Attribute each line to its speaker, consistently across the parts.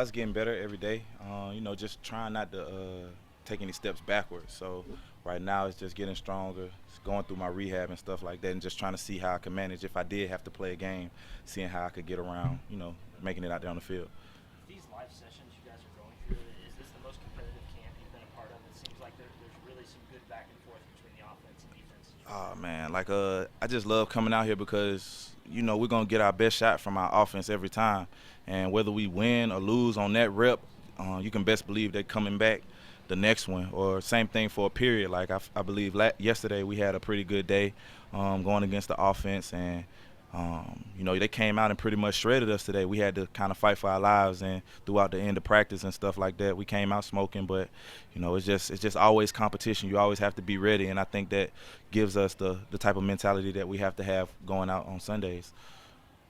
Speaker 1: It's getting better every day. Just trying not to take any steps backwards. So right now it's just getting stronger. It's going through my rehab and stuff like that, and just trying to see how I can manage if I did have to play a game, seeing how I could get around. Making it out there on the field.
Speaker 2: These live sessions you guys are going through, is this the most competitive camp you've been a part of? It seems like there's really some good back and forth between the offense and defense as you
Speaker 1: Oh
Speaker 2: go.
Speaker 1: man, I just love coming out here because we're gonna get our best shot from our offense every time, and whether we win or lose on that rep, you can best believe they're coming back the next one. Or same thing for a period. Like I believe yesterday we had a pretty good day going against the offense, and they came out and pretty much shredded us today. We had to kind of fight for our lives, and throughout the end of practice and stuff like that, we came out smoking. But it's just always competition. You always have to be ready, and I think that gives us the type of mentality that we have to have going out on Sundays.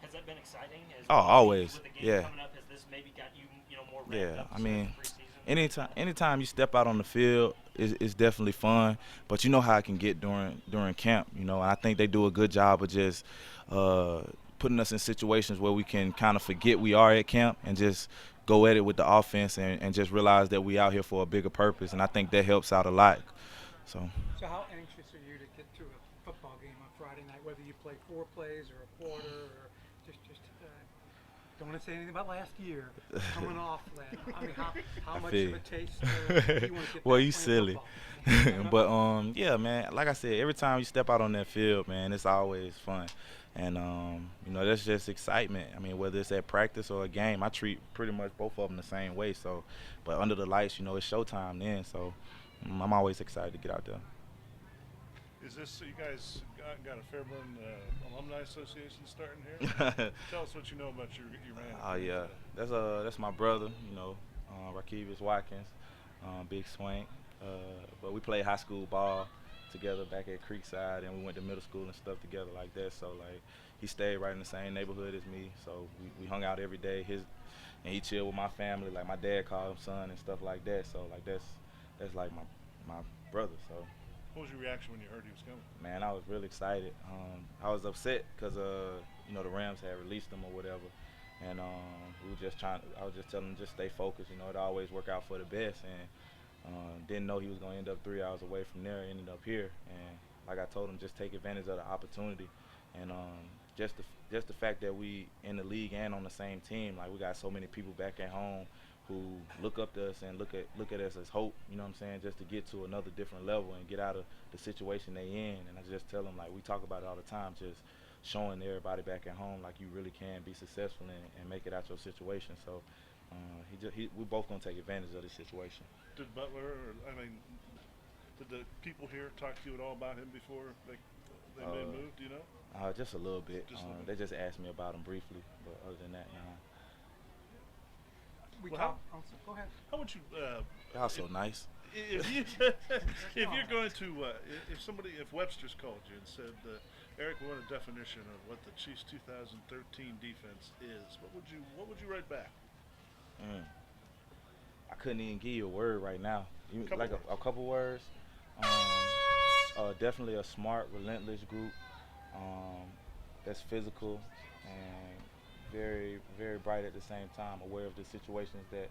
Speaker 2: Has that been exciting?
Speaker 1: Oh, always,
Speaker 2: With the game
Speaker 1: yeah.
Speaker 2: coming up, has this maybe got you more ramped
Speaker 1: Yeah,
Speaker 2: up
Speaker 1: I
Speaker 2: to start
Speaker 1: mean,
Speaker 2: the preseason?
Speaker 1: anytime you step out on the field is definitely fun, but you know how it can get during camp, and I think they do a good job of just uh, putting us in situations where we can kind of forget we are at camp and just go at it with the offense and just realize that we out here for a bigger purpose, and I think that helps out a lot. So.
Speaker 3: So how anxious are you to get to a football game on Friday night, whether you play 4 plays or a quarter or just don't want to say anything about last year coming off that. I mean, how
Speaker 1: I
Speaker 3: much
Speaker 1: feel
Speaker 3: of
Speaker 1: you.
Speaker 3: a taste do you want to get
Speaker 1: Well,
Speaker 3: back
Speaker 1: you
Speaker 3: playing
Speaker 1: silly.
Speaker 3: football?
Speaker 1: But yeah, man. Like I said, every time you step out on that field, man, it's always fun, and that's just excitement. I mean, whether it's at practice or a game, I treat pretty much both of them the same way. So, but under the lights, it's showtime then. So, I'm always excited to get out there.
Speaker 4: Is this you guys got a Fairburn Alumni Association starting here? Tell us what you know about your man.
Speaker 1: Oh yeah, that's my brother. Rakevis Watkins, big swank. But we played high school ball together back at Creekside, and we went to middle school and stuff together like that. So like, he stayed right in the same neighborhood as me. So we hung out every day. And he chilled with my family. Like my dad called him son and stuff like that. So like that's like my brother. So
Speaker 4: What was your reaction when you heard he was coming?
Speaker 1: man, I was really excited. I was upset because the Rams had released him or whatever, and we were just trying. I was just telling him just stay focused. It always work out for the best, and didn't know he was going to end up 3 hours away from there. Ended up here, and like I told him, just take advantage of the opportunity, and just the fact that we in the league and on the same team, like we got so many people back at home who look up to us and look at us as hope, what I'm saying, just to get to another different level and get out of the situation they in. And I just tell them, like, we talk about it all the time, just showing everybody back at home like you really can be successful and make it out your situation. So we both gonna take advantage of this situation.
Speaker 4: Did Butler, or I mean, did the people here talk to you at all about him before they made a
Speaker 1: Uh,
Speaker 4: move? Do you know?
Speaker 1: just a little bit.
Speaker 4: Just a little
Speaker 1: They
Speaker 4: bit.
Speaker 1: just asked me about him briefly, but other than that,
Speaker 3: We
Speaker 4: Well,
Speaker 3: talk. Oh, so go ahead.
Speaker 4: How would you
Speaker 1: y'all
Speaker 4: if,
Speaker 1: so nice.
Speaker 4: if you if you're going to if Webster's called you and said, Eric, we want a definition of what the Chiefs 2013 defense is, what would you write back?
Speaker 1: Mm. I couldn't even give you a word right now.
Speaker 4: Couple
Speaker 1: Like
Speaker 4: words.
Speaker 1: a couple words. Definitely a smart, relentless group that's physical and very, very bright at the same time, aware of the situations that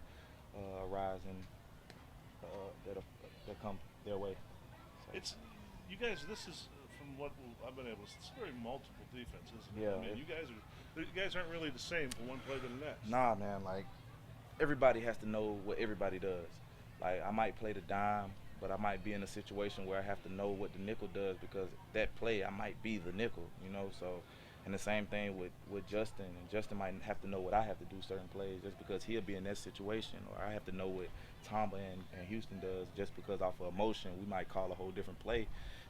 Speaker 1: arise and that come their way. So,
Speaker 4: It's you guys. This is from what I've been able to. It's a very multiple defense, isn't it?
Speaker 1: Yeah,
Speaker 4: I mean, you guys aren't really the same from one play to the next.
Speaker 1: nah, man, like everybody has to know what everybody does. Like I might play the dime, but I might be in a situation where I have to know what the nickel does because that play I might be the nickel. So, and the same thing with Justin, and Justin might have to know what I have to do certain plays just because he'll be in that situation, or I have to know what Tamba and Houston does just because off of emotion we might call a whole different play,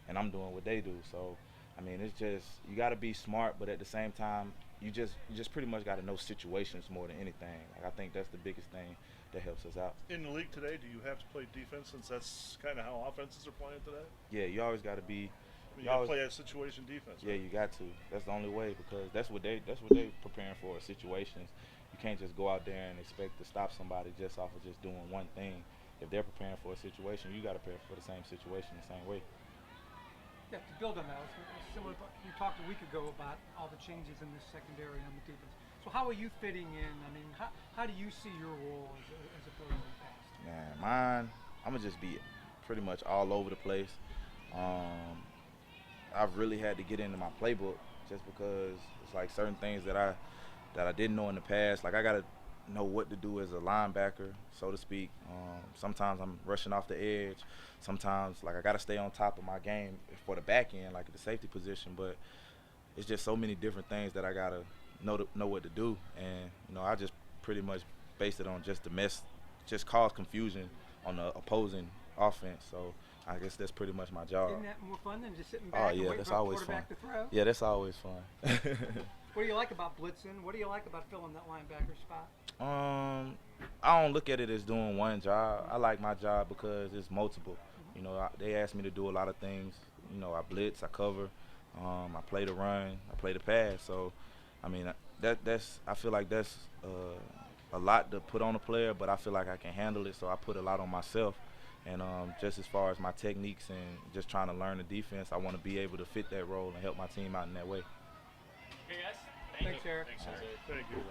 Speaker 1: and I'm doing what they do. So, I mean, it's just you got to be smart, but at the same time, you just pretty much got to know situations more than anything. Like I think that's the biggest thing that helps us out.
Speaker 4: In the league today, do you have to play defense since that's kind of how offenses are playing today?
Speaker 1: Yeah, you always got to be.
Speaker 4: I mean, you
Speaker 1: You
Speaker 4: got to
Speaker 1: always,
Speaker 4: play a situation defense.
Speaker 1: yeah,
Speaker 4: Right?
Speaker 1: you got to. That's the only way because that's what they preparing for situations. You can't just go out there and expect to stop somebody just off of just doing one thing. If they're preparing for a situation, you got to prepare for the same situation the same way.
Speaker 3: Yeah, to build on that, it's similar. You talked a week ago about all the changes in this secondary on the defense. So how are you fitting in? I mean, how do you see your role as a player in the past?
Speaker 1: Man, mine, I'm gonna just be pretty much all over the place. Um, I've really had to get into my playbook just because it's like certain things that I didn't know in the past. Like I gotta know what to do as a linebacker, so to speak. Sometimes I'm rushing off the edge. Sometimes like I gotta stay on top of my game for the back end, like at the safety position. But it's just so many different things that I gotta know what to do, and I just pretty much base it on just the mess, just cause confusion on the opposing offense. So I guess that's pretty much my job.
Speaker 3: Isn't that more fun than just sitting
Speaker 1: Oh
Speaker 3: back and
Speaker 1: yeah,
Speaker 3: waiting
Speaker 1: that's
Speaker 3: for the
Speaker 1: always fun.
Speaker 3: quarterback to throw?
Speaker 1: Yeah, that's always fun.
Speaker 3: What do you like about blitzing? What do you like about filling that linebacker spot?
Speaker 1: I don't look at it as doing one job. I like my job because it's multiple. They ask me to do a lot of things. I blitz, I cover, I play the run, I play the pass. So, I mean, I feel like that's a lot to put on a player, but I feel like I can handle it. So I put a lot on myself. And just as far as my techniques and just trying to learn the defense, I want to be able to fit that role and help my team out in that way.
Speaker 2: Okay, guys.
Speaker 3: Thanks, Eric.
Speaker 4: Thank you.